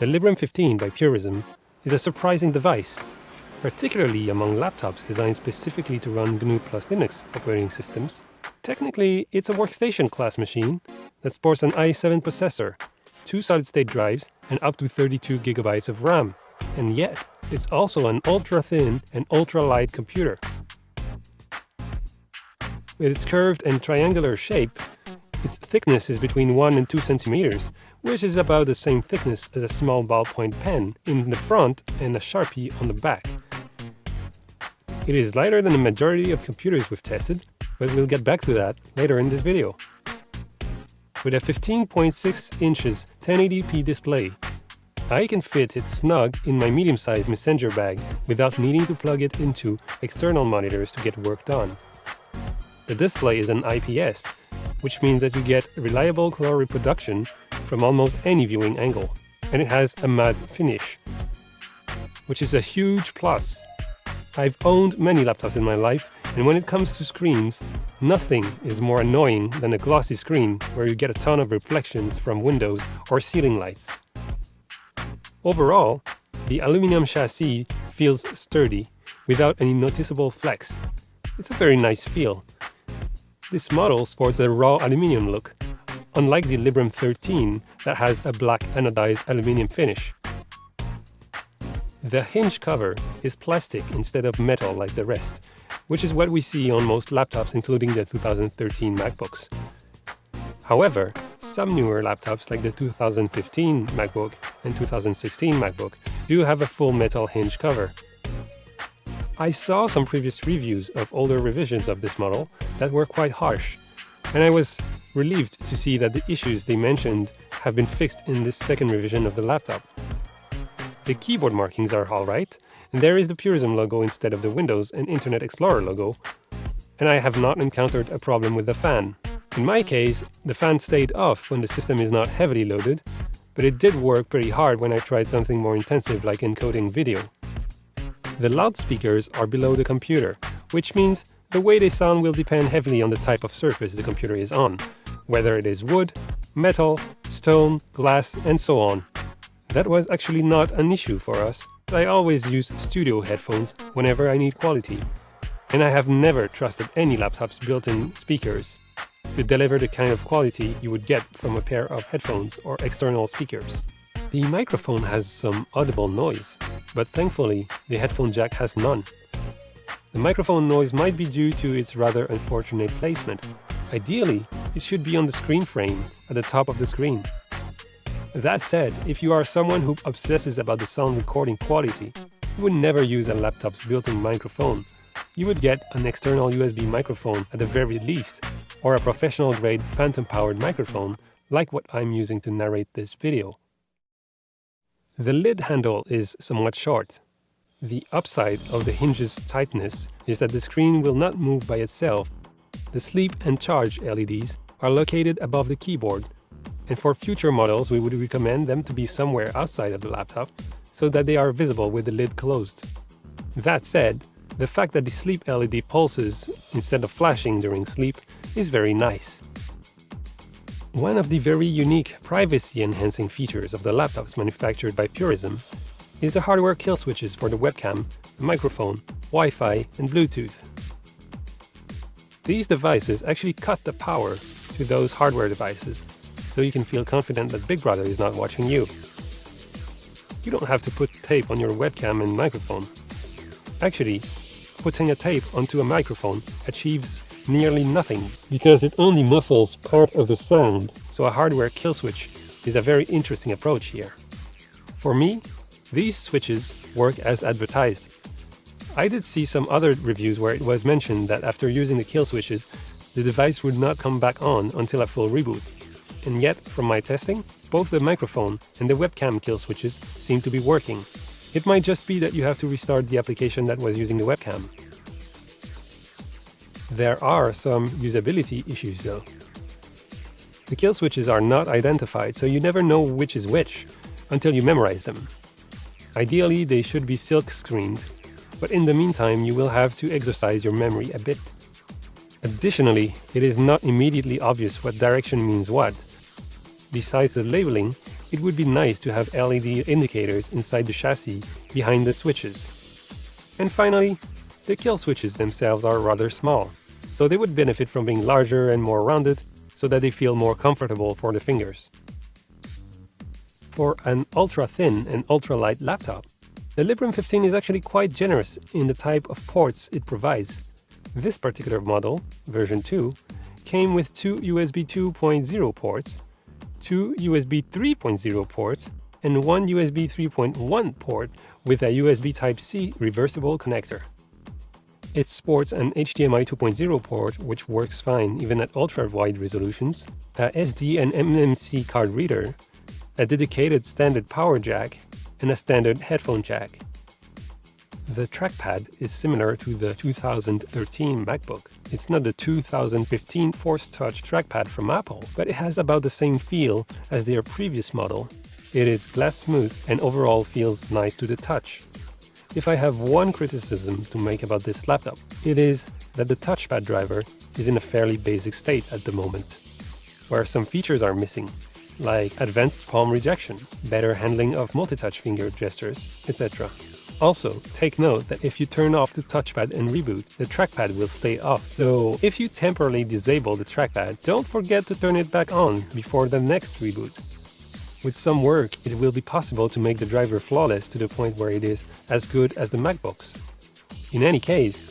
The Librem 15 by Purism is a surprising device, particularly among laptops designed specifically to run GNU plus Linux operating systems. Technically, it's a workstation-class machine that sports an i7 processor, 2 solid-state drives, and up to 32 GB of RAM. And yet, it's also an ultra-thin and ultra-light computer. With its curved and triangular shape, its thickness is between 1 and 2 centimeters, which is about the same thickness as a small ballpoint pen in the front and a Sharpie on the back. It is lighter than the majority of computers we've tested, but we'll get back to that later in this video. With a 15.6 inches 1080p display, I can fit it snug in my medium-sized messenger bag without needing to plug it into external monitors to get work done. The display is an IPS, which means that you get reliable color reproduction from almost any viewing angle, and it has a matte finish, which is a huge plus. I've owned many laptops in my life, and when it comes to screens, nothing is more annoying than a glossy screen where you get a ton of reflections from windows or ceiling lights. Overall, the aluminum chassis feels sturdy without any noticeable flex. It's a very nice feel. This model sports a raw aluminum look, unlike the Librem 13 that has a black anodized aluminum finish. The hinge cover is plastic instead of metal like the rest, which is what we see on most laptops including the 2013 MacBooks. However, some newer laptops like the 2015 MacBook and 2016 MacBook do have a full metal hinge cover. I saw some previous reviews of older revisions of this model that were quite harsh, and I was relieved to see that the issues they mentioned have been fixed in this second revision of the laptop. The keyboard markings are alright, and there is the Purism logo instead of the Windows and Internet Explorer logo, and I have not encountered a problem with the fan. In my case, the fan stayed off when the system is not heavily loaded, but it did work pretty hard when I tried something more intensive like encoding video. The loudspeakers are below the computer, which means the way they sound will depend heavily on the type of surface the computer is on, whether it is wood, metal, stone, glass, and so on. That was actually not an issue for us. I always use studio headphones whenever I need quality, and I have never trusted any laptop's built-in speakers to deliver the kind of quality you would get from a pair of headphones or external speakers. The microphone has some audible noise, but thankfully the headphone jack has none. The microphone noise might be due to its rather unfortunate placement. Ideally, it should be on the screen frame at the top of the screen. That said, if you are someone who obsesses about the sound recording quality, you would never use a laptop's built-in microphone. You would get an external USB microphone at the very least, or a professional-grade phantom-powered microphone like what I'm using to narrate this video. The lid handle is somewhat short. The upside of the hinge's tightness is that the screen will not move by itself. The sleep and charge LEDs are located above the keyboard, and for future models we would recommend them to be somewhere outside of the laptop so that they are visible with the lid closed. That said, the fact that the sleep LED pulses instead of flashing during sleep is very nice. One of the very unique privacy-enhancing features of the laptops manufactured by Purism is the hardware kill switches for the webcam, the microphone, Wi-Fi, and Bluetooth. These devices actually cut the power to those hardware devices, so you can feel confident that Big Brother is not watching you. You don't have to put tape on your webcam and microphone. Actually, putting a tape onto a microphone achieves nearly nothing because it only muffles part of the sound, so a hardware kill switch is a very interesting approach here. For me, these switches work as advertised. I did see some other reviews where it was mentioned that after using the kill switches, the device would not come back on until a full reboot. And yet, from my testing, both the microphone and the webcam kill switches seem to be working. It might just be that you have to restart the application that was using the webcam. There are some usability issues though. The kill switches are not identified, so you never know which is which until you memorize them. Ideally, they should be silk screened, but in the meantime you will have to exercise your memory a bit. Additionally, it is not immediately obvious what direction means what. Besides the labeling, it would be nice to have LED indicators inside the chassis behind the switches. And finally, the kill switches themselves are rather small, so they would benefit from being larger and more rounded so that they feel more comfortable for the fingers. For an ultra-thin and ultra-light laptop, the Librem 15 is actually quite generous in the type of ports it provides. This particular model, version 2, came with 2 USB 2.0 ports, 2 USB 3.0 ports, and 1 USB 3.1 port with a USB Type-C reversible connector. It sports an HDMI 2.0 port, which works fine even at ultra-wide resolutions, a SD and MMC card reader, a dedicated standard power jack, and a standard headphone jack. The trackpad is similar to the 2013 MacBook. It's not the 2015 Force Touch trackpad from Apple, but it has about the same feel as their previous model. It is glass smooth and overall feels nice to the touch. If I have one criticism to make about this laptop, it is that the touchpad driver is in a fairly basic state at the moment, where some features are missing, like advanced palm rejection, better handling of multi-touch finger gestures, etc. Also, take note that if you turn off the touchpad and reboot, the trackpad will stay off. So if you temporarily disable the trackpad, don't forget to turn it back on before the next reboot. With some work, it will be possible to make the driver flawless to the point where it is as good as the MacBooks. In any case,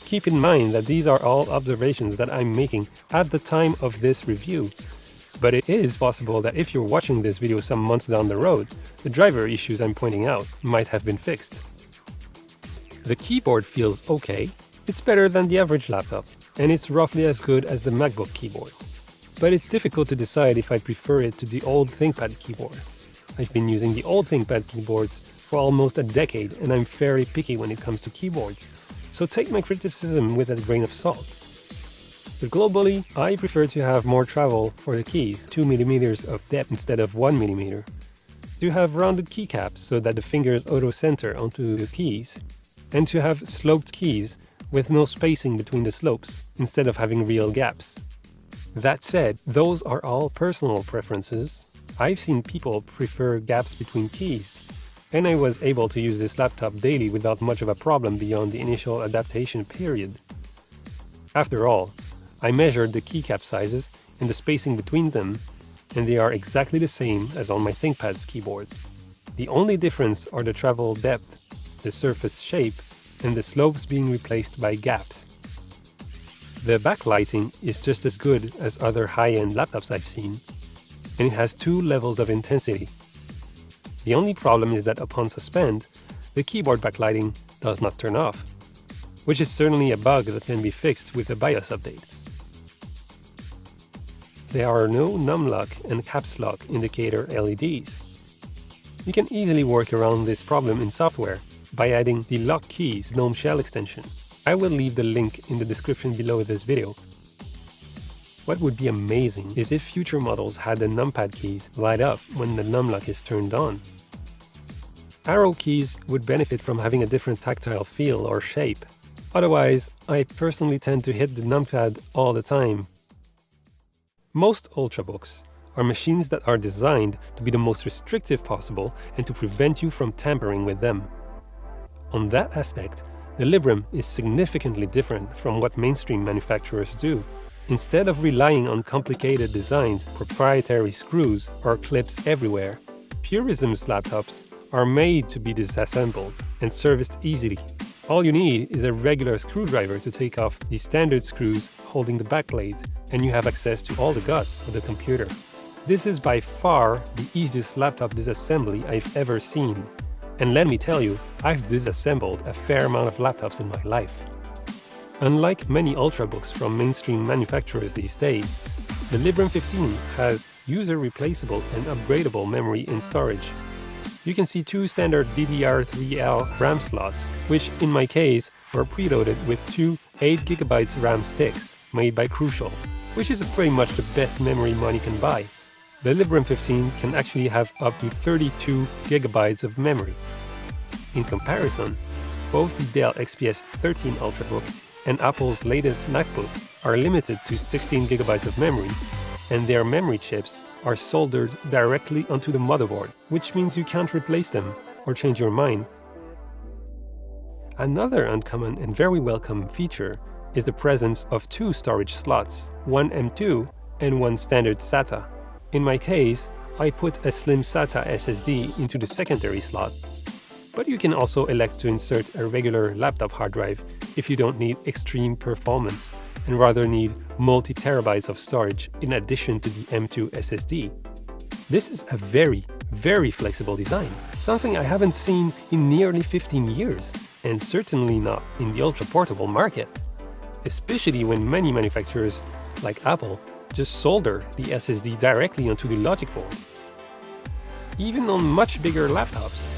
keep in mind that these are all observations that I'm making at the time of this review. But it is possible that if you're watching this video some months down the road, the driver issues I'm pointing out might have been fixed. The keyboard feels okay. It's better than the average laptop, and it's roughly as good as the MacBook keyboard. But it's difficult to decide if I prefer it to the old ThinkPad keyboard. I've been using the old ThinkPad keyboards for almost a decade, and I'm fairly picky when it comes to keyboards, so take my criticism with a grain of salt. But globally, I prefer to have more travel for the keys, 2 mm of depth instead of 1 mm. To have rounded keycaps so that the fingers auto-center onto the keys, and to have sloped keys with no spacing between the slopes, instead of having real gaps. That said, those are all personal preferences. I've seen people prefer gaps between keys, and I was able to use this laptop daily without much of a problem beyond the initial adaptation period. After all, I measured the keycap sizes and the spacing between them, and they are exactly the same as on my ThinkPad's keyboard. The only difference are the travel depth, the surface shape, and the slopes being replaced by gaps. The backlighting is just as good as other high-end laptops I've seen, and it has 2 levels of intensity. The only problem is that upon suspend, the keyboard backlighting does not turn off, which is certainly a bug that can be fixed with a BIOS update. There are no numlock and caps lock indicator LEDs. You can easily work around this problem in software by adding the Lock Keys GNOME Shell extension. I will leave the link in the description below this video. What would be amazing is if future models had the numpad keys light up when the numlock is turned on. Arrow keys would benefit from having a different tactile feel or shape. Otherwise, I personally tend to hit the numpad all the time. Most Ultrabooks are machines that are designed to be the most restrictive possible and to prevent you from tampering with them. On that aspect, the Librem is significantly different from what mainstream manufacturers do. Instead of relying on complicated designs, proprietary screws, or clips everywhere, Purism's laptops are made to be disassembled and serviced easily. All you need is a regular screwdriver to take off the standard screws holding the backplate, and you have access to all the guts of the computer. This is by far the easiest laptop disassembly I've ever seen. And let me tell you, I've disassembled a fair amount of laptops in my life. Unlike many Ultrabooks from mainstream manufacturers these days, the Librem 15 has user-replaceable and upgradable memory and storage. You can see 2 standard DDR3L RAM slots, which in my case were preloaded with 2 8GB RAM sticks made by Crucial, which is pretty much the best memory money can buy. The Librem 15 can actually have up to 32 GB of memory. In comparison, both the Dell XPS 13 Ultrabook and Apple's latest MacBook are limited to 16 GB of memory, and their memory chips are soldered directly onto the motherboard, which means you can't replace them or change your mind. Another uncommon and very welcome feature is the presence of two storage slots, one M2 and one standard SATA. In my case, I put a slim SATA SSD into the secondary slot, but you can also elect to insert a regular laptop hard drive if you don't need extreme performance and rather need multi-terabytes of storage in addition to the M2 SSD. This is a very, very flexible design, something I haven't seen in nearly 15 years, and certainly not in the ultra-portable market, especially when many manufacturers, like Apple, just solder the SSD directly onto the logic board. Even on much bigger laptops,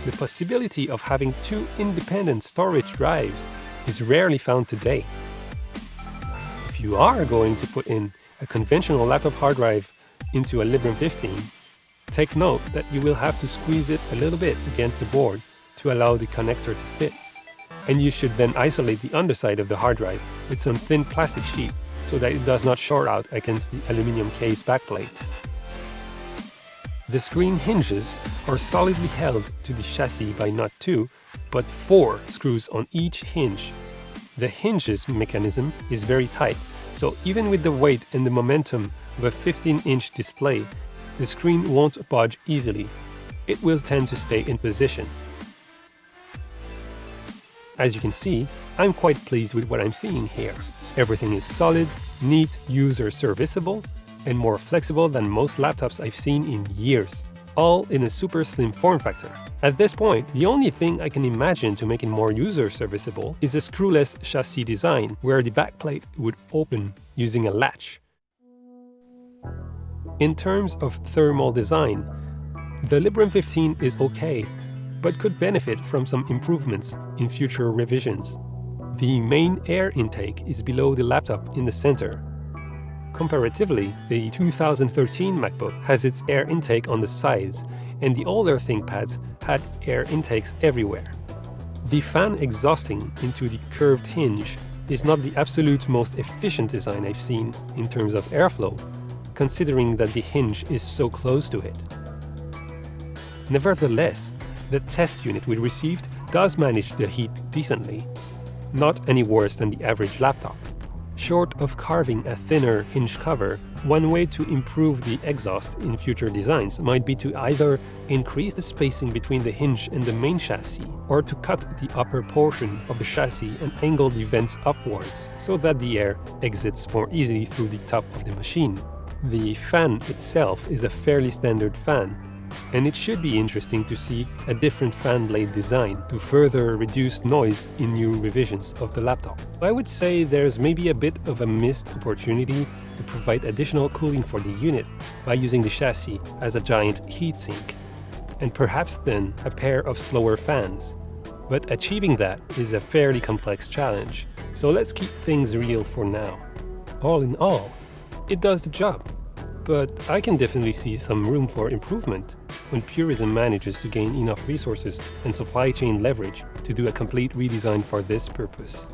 the possibility of having two independent storage drives is rarely found today. If you are going to put in a conventional laptop hard drive into a Librem 15, take note that you will have to squeeze it a little bit against the board to allow the connector to fit. And you should then isolate the underside of the hard drive with some thin plastic sheet so that it does not short out against the aluminum case backplate. The screen hinges are solidly held to the chassis by not 2, but 4 screws on each hinge. The hinges mechanism is very tight, so even with the weight and the momentum of a 15-inch display, the screen won't budge easily. It will tend to stay in position. As you can see, I'm quite pleased with what I'm seeing here. Everything is solid, neat, user-serviceable, and more flexible than most laptops I've seen in years, all in a super slim form factor. At this point, the only thing I can imagine to make it more user-serviceable is a screwless chassis design, where the backplate would open using a latch. In terms of thermal design, the Librem 15 is okay, but could benefit from some improvements in future revisions. The main air intake is below the laptop in the center. Comparatively, the 2013 MacBook has its air intake on the sides, and the older ThinkPads had air intakes everywhere. The fan exhausting into the curved hinge is not the absolute most efficient design I've seen in terms of airflow, considering that the hinge is so close to it. Nevertheless, the test unit we received does manage the heat decently, not any worse than the average laptop. Short of carving a thinner hinge cover, one way to improve the exhaust in future designs might be to either increase the spacing between the hinge and the main chassis, or to cut the upper portion of the chassis and angle the vents upwards so that the air exits more easily through the top of the machine. The fan itself is a fairly standard fan, and it should be interesting to see a different fan blade design to further reduce noise in new revisions of the laptop. I would say there's maybe a bit of a missed opportunity to provide additional cooling for the unit by using the chassis as a giant heatsink, and perhaps then a pair of slower fans. But achieving that is a fairly complex challenge, so let's keep things real for now. All in all, it does the job. But I can definitely see some room for improvement when Purism manages to gain enough resources and supply chain leverage to do a complete redesign for this purpose.